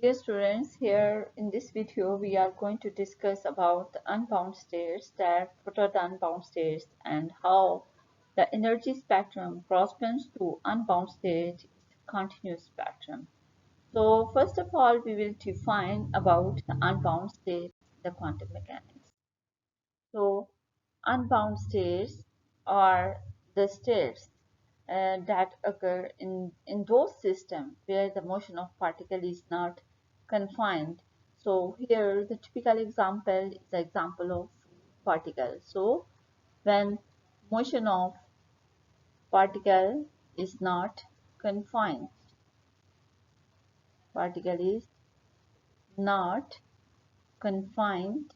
Dear students, here in this video we are going to discuss about the unbound states, that what are the unbound states and how the energy spectrum corresponds to unbound state is a continuous spectrum. So first of all we will define about the unbound state in the quantum mechanics. So unbound states are the states that occur in those systems where the motion of particle is not confined. So here the typical example is the example of particle. So when motion of particle is not confined, particle is not confined,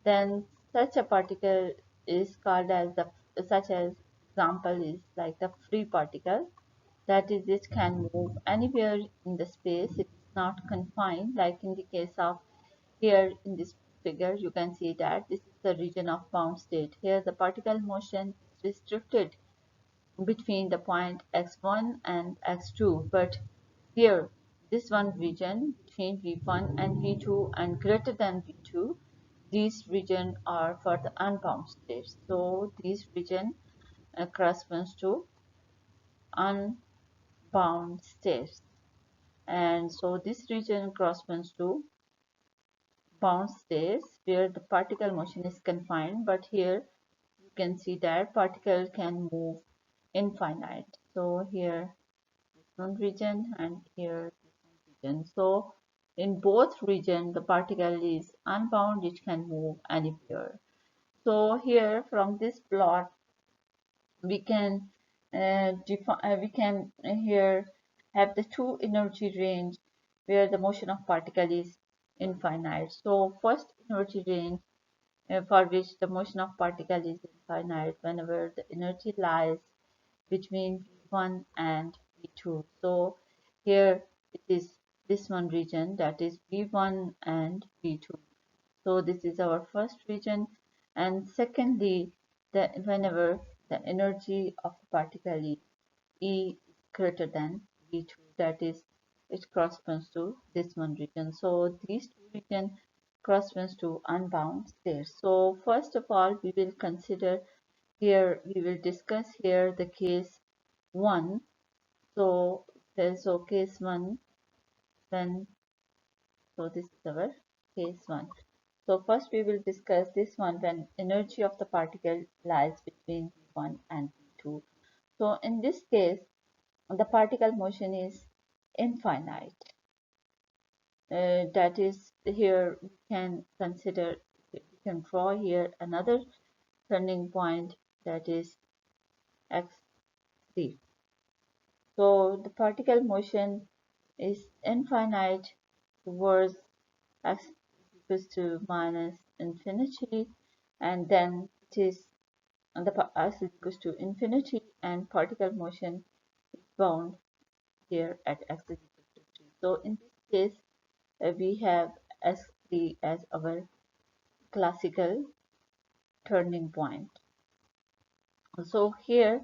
then such a particle is called as the such as example is like the free particle, that is it can move anywhere in the space. It is not confined, like in the case of here in this figure you can see that this is the region of bound state. Here the particle motion is restricted between the point x1 and x2, but here this one region between v1 and v2 and greater than v2, these region are for the unbound states. So these region corresponds to unbound states, and so this region corresponds to bound states where the particle motion is confined, but here you can see that particle can move infinite. So here this one region and here this one region. So in both region the particle is unbound, it can move anywhere. So here from this plot we can we can here have the two energy range where the motion of particle is infinite. So first energy range for which the motion of particle is infinite whenever the energy lies between V1 and V2. So here it is this one region, that is V1 and V2. So this is our first region. And secondly, whenever the energy of the particle E is greater than V2, that is it corresponds to this one region. So these two regions corresponds to unbound states. So first of all we will consider here, we will discuss here the case 1. So case 1 when, so this is our case 1. So first we will discuss this one when energy of the particle lies between V1 and V2. So in this case the particle motion is infinite. That is, here we can consider, we can draw here another turning point, that is x3. So the particle motion is infinite towards x equals to minus infinity, and then it is and the x is equals to infinity, and particle motion is bound here at x is equal to 3. So in this case we have s3 as our classical turning point. So here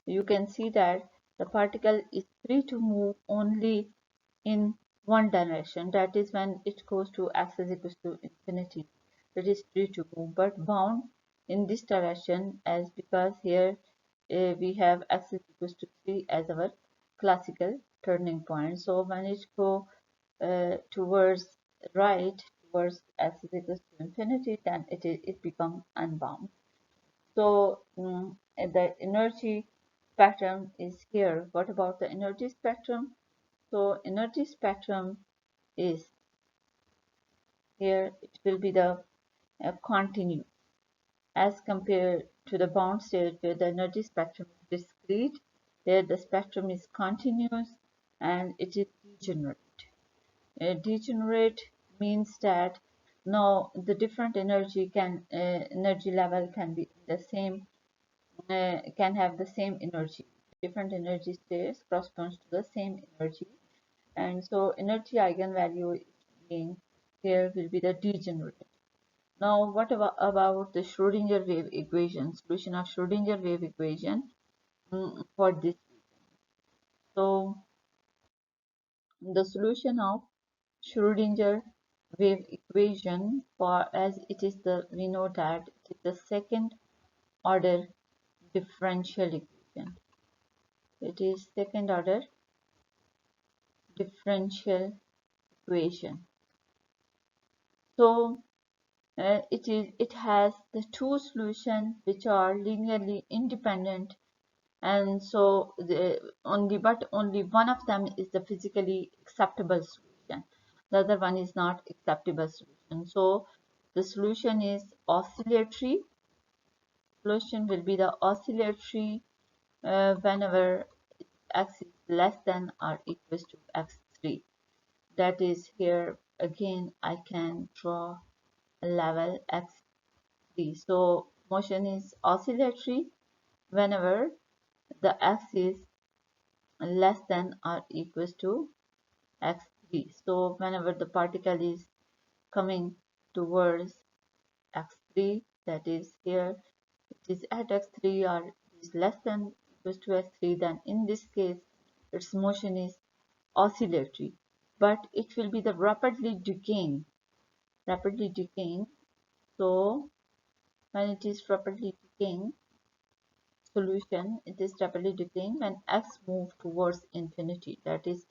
you can see that the particle is free to move only in one direction, that is when it goes to x is equals to infinity, it is free to move, but bound in this direction, as because here we have x is equals to 3 as our classical turning point. So when it go towards right, towards x is equals to infinity, then it becomes unbound. So the energy spectrum is here. What about the energy spectrum? So energy spectrum is here, it will be the continuous as compared to the bound state where the energy spectrum is discrete. There the spectrum is continuous and it is degenerate. Degenerate means that now the different energy level can be the same, can have the same energy. Different energy states corresponds to the same energy, and so energy eigenvalue is being here will be the degenerate. Now what about the Schrodinger wave equation, solution of Schrodinger wave equation for this? So the solution of Schrödinger wave equation, for as it is the we know that it is the second order differential equation. It is second order differential equation. So it has the two solutions which are linearly independent, and so only one of them is the physically acceptable solution. The other one is not acceptable solution. So the solution is oscillatory. Solution will be the oscillatory whenever x is less than or equals to x3. That is, here again I can draw a level x3. So motion is oscillatory whenever the x is less than or equals to x3. So whenever the particle is coming towards x3, that is here it is at x3 or is less than equals to x3, then in this case its motion is oscillatory, but it will be the rapidly decaying. So when it is rapidly decaying solution, it is rapidly decaying when x move towards infinity. That is,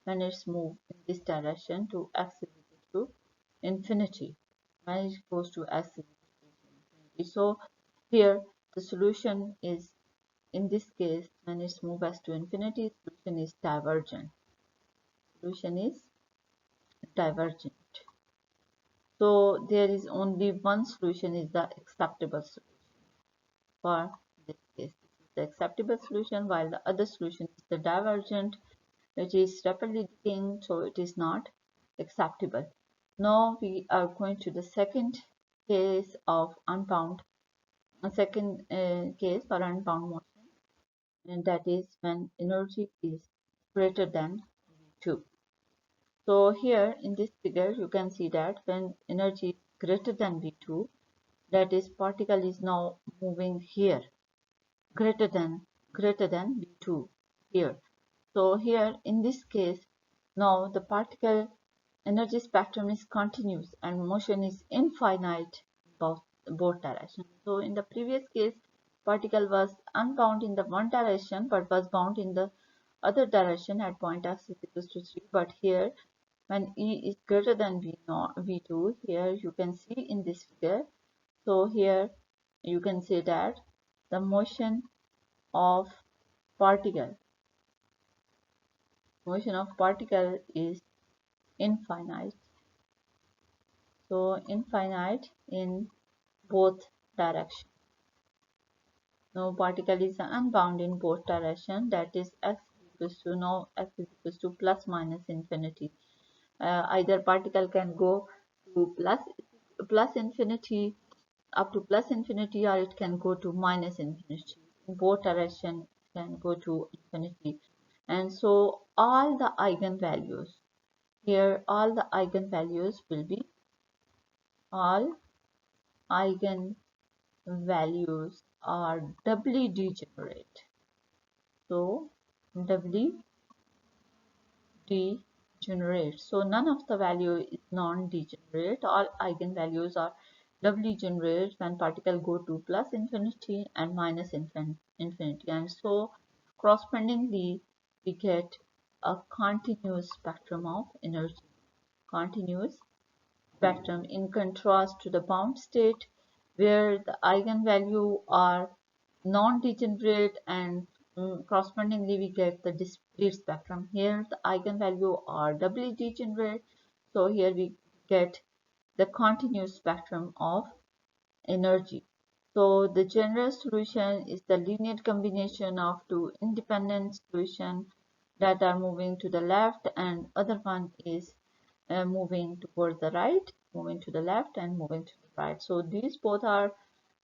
when it's moved in this direction to x is equal to infinity. When it goes to x is equal to infinity. So here the solution is, in this case, when it's moved as to infinity, solution is divergent. Solution is divergent. So there is only one solution is the acceptable solution for this case. This is the acceptable solution, while the other solution is the divergent, which is rapidly decaying, so it is not acceptable. Now we are going to the second case of unbound, a second case for unbound motion, and that is when energy is greater than V2. So here in this figure you can see that when energy is greater than V2, that is particle is now moving here, greater than V2 here. So here in this case, now the particle energy spectrum is continuous and motion is infinite in both directions. So in the previous case, particle was unbound in the one direction but was bound in the other direction at point x is equals to 3. But here when E is greater than V2, here you can see in this figure. So here you can say that the motion of particle is infinite. So infinite in both directions. No particle is unbound in both directions. That is x equals to, now x is equals to plus minus infinity. Either particle can go to plus infinity, up to plus infinity, or it can go to minus infinity. In both directions it can go to infinity. And so all the eigenvalues here, all the eigenvalues will be, all eigenvalues are doubly degenerate. So doubly degenerate. So none of the value is non-degenerate. All eigenvalues are doubly degenerate when particle go to plus infinity and minus infinity. And so correspondingly we get a continuous spectrum of energy. Continuous spectrum, in contrast to the bound state where the eigenvalue are non-degenerate and correspondingly we get the discrete spectrum. Here the eigenvalue are doubly degenerate, so here we get the continuous spectrum of energy. So the general solution is the linear combination of two independent solutions that are moving to the left, and other one is moving towards the right, moving to the left and moving to the right. So these both are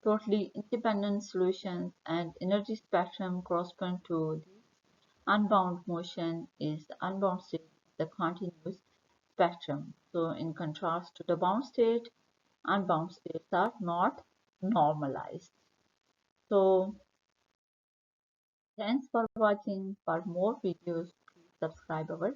totally independent solutions, and energy spectrum correspond to the unbound motion is the unbound state, the continuous spectrum. So in contrast to the bound state, unbound states are not normalized. So thanks for watching. For more videos, please subscribe our